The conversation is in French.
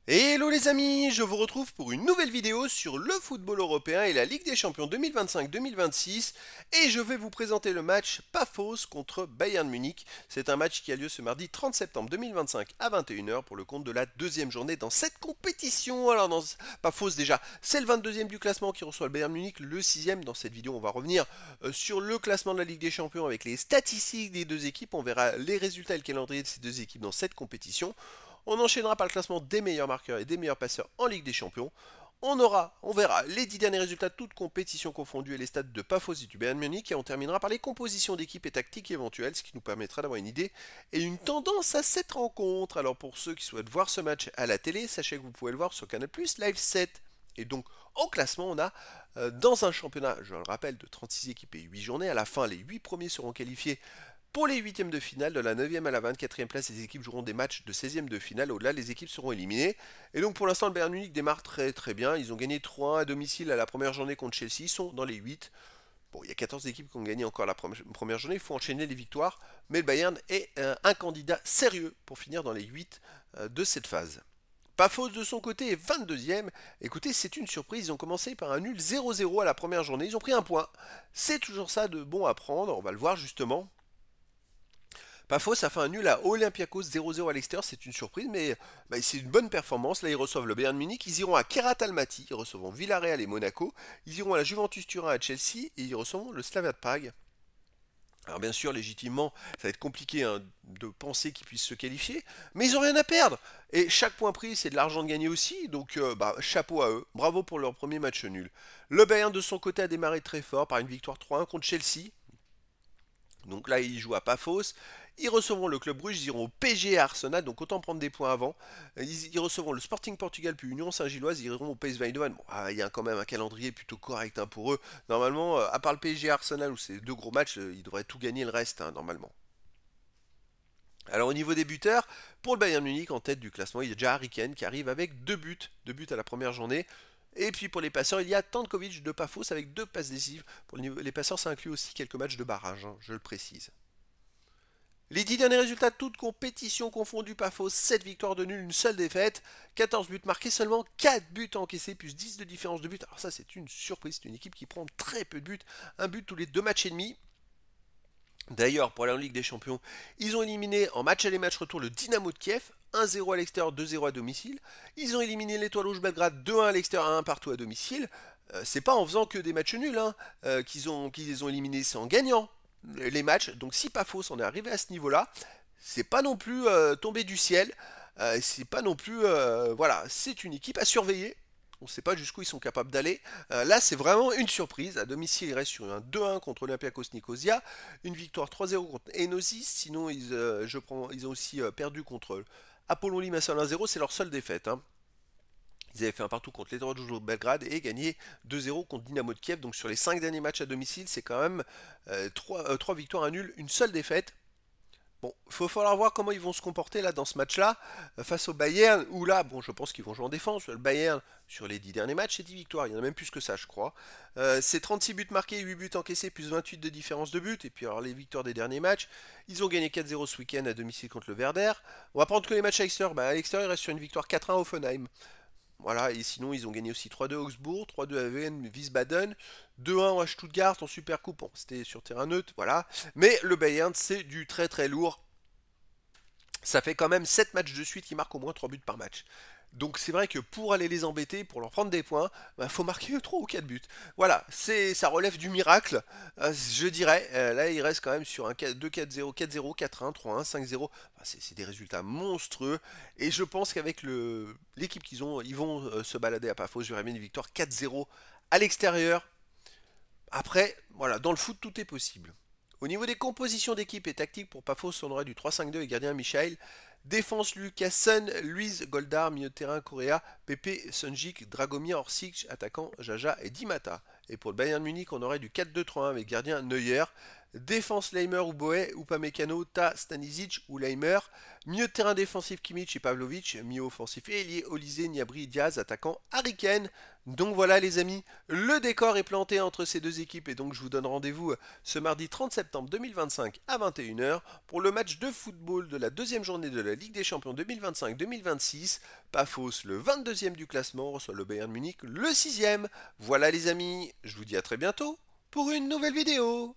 Hello les amis, je vous retrouve pour une nouvelle vidéo sur le football européen et la Ligue des Champions 2025-2026 et je vais vous présenter le match Paphos contre Bayern Munich. C'est un match qui a lieu ce mardi 30 septembre 2025 à 21 h pour le compte de la deuxième journée dans cette compétition. Alors dans Paphos déjà, c'est le 22e du classement qui reçoit le Bayern Munich, le 6e. Dans cette vidéo on va revenir sur le classement de la Ligue des Champions avec les statistiques des deux équipes. On verra les résultats et le calendrier de ces deux équipes dans cette compétition. On enchaînera par le classement des meilleurs marqueurs et des meilleurs passeurs en Ligue des Champions. On verra les 10 derniers résultats toutes compétitions confondues et les stats de Paphos et du Bayern Munich et on terminera par les compositions d'équipes et tactiques éventuelles, ce qui nous permettra d'avoir une idée et une tendance à cette rencontre. Alors pour ceux qui souhaitent voir ce match à la télé, sachez que vous pouvez le voir sur Canal+ Live 7. Et donc en classement, on a dans un championnat, je le rappelle, de 36 équipes et 8 journées. À la fin, les 8 premiers seront qualifiés pour les huitièmes de finale, de la 9e à la 24e place, les équipes joueront des matchs de 16e de finale. Au-delà, les équipes seront éliminées. Et donc pour l'instant, le Bayern Munich démarre très très bien. Ils ont gagné 3-1 à domicile à la première journée contre Chelsea. Ils sont dans les 8. Bon, il y a 14 équipes qui ont gagné encore la première journée. Il faut enchaîner les victoires. Mais le Bayern est un candidat sérieux pour finir dans les 8 de cette phase. Paphos de son côté est 22e. Écoutez, c'est une surprise. Ils ont commencé par un nul 0-0 à la première journée. Ils ont pris un point. C'est toujours ça de bon à prendre. On va le voir justement. Paphos a fait un nul à Olympiakos 0-0 à l'extérieur, c'est une surprise, mais c'est une bonne performance. Là, ils reçoivent le Bayern Munich, ils iront à Kerat Almaty, ils recevront Villarreal et Monaco, ils iront à la Juventus Turin à Chelsea et ils recevront le Slavia de Prague. Alors bien sûr, légitimement, ça va être compliqué de penser qu'ils puissent se qualifier, mais ils n'ont rien à perdre. Et chaque point pris, c'est de l'argent de gagner aussi, donc chapeau à eux, bravo pour leur premier match nul. Le Bayern de son côté a démarré très fort par une victoire 3-1 contre Chelsea. Donc là, ils jouent à Paphos. Ils recevront le Club Brugge, ils iront au PSG à Arsenal, donc autant prendre des points avant. Ils recevront le Sporting Portugal puis Union Saint-Gilloise, ils iront au PSV Eindhoven. Bon, il y a quand même un calendrier plutôt correct pour eux. Normalement, à part le PSG et Arsenal, où c'est deux gros matchs, ils devraient tout gagner le reste, normalement. Alors au niveau des buteurs, pour le Bayern Munich, en tête du classement, il y a déjà Harry Kane qui arrive avec deux buts à la première journée. Et puis pour les passeurs, il y a Tankovic de Paphos avec deux passes décisives. Pour les passeurs, ça inclut aussi quelques matchs de barrage, je le précise. Les 10 derniers résultats, toutes compétitions confondues, Paphos, 7 victoires de nul, une seule défaite, 14 buts marqués, seulement 4 buts encaissés, plus 10 de différence de but. Alors ça c'est une surprise, c'est une équipe qui prend très peu de buts, un but tous les 2 matchs et demi. D'ailleurs, pour aller en Ligue des Champions, ils ont éliminé en match aller match retour le Dynamo de Kiev, 1-0 à l'extérieur, 2-0 à domicile. Ils ont éliminé l'Étoile Rouge Belgrade 2-1 à l'extérieur, 1-1 partout à domicile. C'est pas en faisant que des matchs nuls qu'ils les ont éliminés, c'est en gagnant les matchs. Donc si Paphos en est arrivé à ce niveau-là, c'est pas non plus tombé du ciel. C'est pas non plus voilà, c'est une équipe à surveiller. On ne sait pas jusqu'où ils sont capables d'aller. Là, c'est vraiment une surprise. À domicile, ils restent sur un 2-1 contre Olympiakos Nicosia, une victoire 3-0 contre Enosis. Sinon, ils ont aussi perdu contre Apollon Limassol 1-0. C'est leur seule défaite. Ils avaient fait un partout contre l'Étoile de Belgrade et gagné 2-0 contre Dynamo de Kiev. Donc sur les 5 derniers matchs à domicile, c'est quand même 3 victoires à nul, une seule défaite. Bon, il va falloir voir comment ils vont se comporter là dans ce match-là face au Bayern, où là, bon, je pense qu'ils vont jouer en défense. Le Bayern, sur les 10 derniers matchs, c'est 10 victoires. Il y en a même plus que ça, je crois. C'est 36 buts marqués, 8 buts encaissés, plus 28 de différence de but. Et puis alors les victoires des derniers matchs, ils ont gagné 4-0 ce week-end à domicile contre le Werder. On va prendre que les matchs à l'extérieur. À l'extérieur, ils restent sur une victoire 4-1 à Offenheim. Voilà, et sinon ils ont gagné aussi 3-2 à Augsbourg, 3-2 à Wiesbaden, 2-1 à Stuttgart en Supercoupe, bon, c'était sur terrain neutre, voilà. Mais le Bayern, c'est du très très lourd. Ça fait quand même 7 matchs de suite qui marquent au moins 3 buts par match. Donc c'est vrai que pour aller les embêter, pour leur prendre des points, il faut marquer 3 ou 4 buts. Voilà, ça relève du miracle, je dirais. Là, il reste quand même sur un 2-4-0, 4-0, 4-1, 3-1, 5-0. C'est des résultats monstrueux. Et je pense qu'avec l'équipe qu'ils ont, ils vont se balader à Paphos. J'aurais bien une victoire 4-0 à l'extérieur. Après, voilà, dans le foot, tout est possible. Au niveau des compositions d'équipe et tactiques pour Paphos, on aurait du 3-5-2 et gardien Michael. Défense Lucasen, Luiz Goldar, milieu de terrain Correa, Pepe Sunjic, Dragomir Orsic, attaquant Jaja et Dimata. Et pour le Bayern Munich, on aurait du 4-2-3-1 avec gardien Neuer, Défense Leimer ou Boé, Upamecano, Ta, Stanisic ou Leimer. Milieu de terrain défensif Kimmich et Pavlovic. Milieu offensif et ailier Olysée, Gnabry, Diaz, attaquant Harry Kane. Donc voilà les amis, le décor est planté entre ces deux équipes et donc je vous donne rendez-vous ce mardi 30 septembre 2025 à 21h pour le match de football de la deuxième journée de la Ligue des Champions 2025-2026. Pafos, le 22e du classement, reçoit le Bayern Munich, le 6e. Voilà les amis, je vous dis à très bientôt pour une nouvelle vidéo.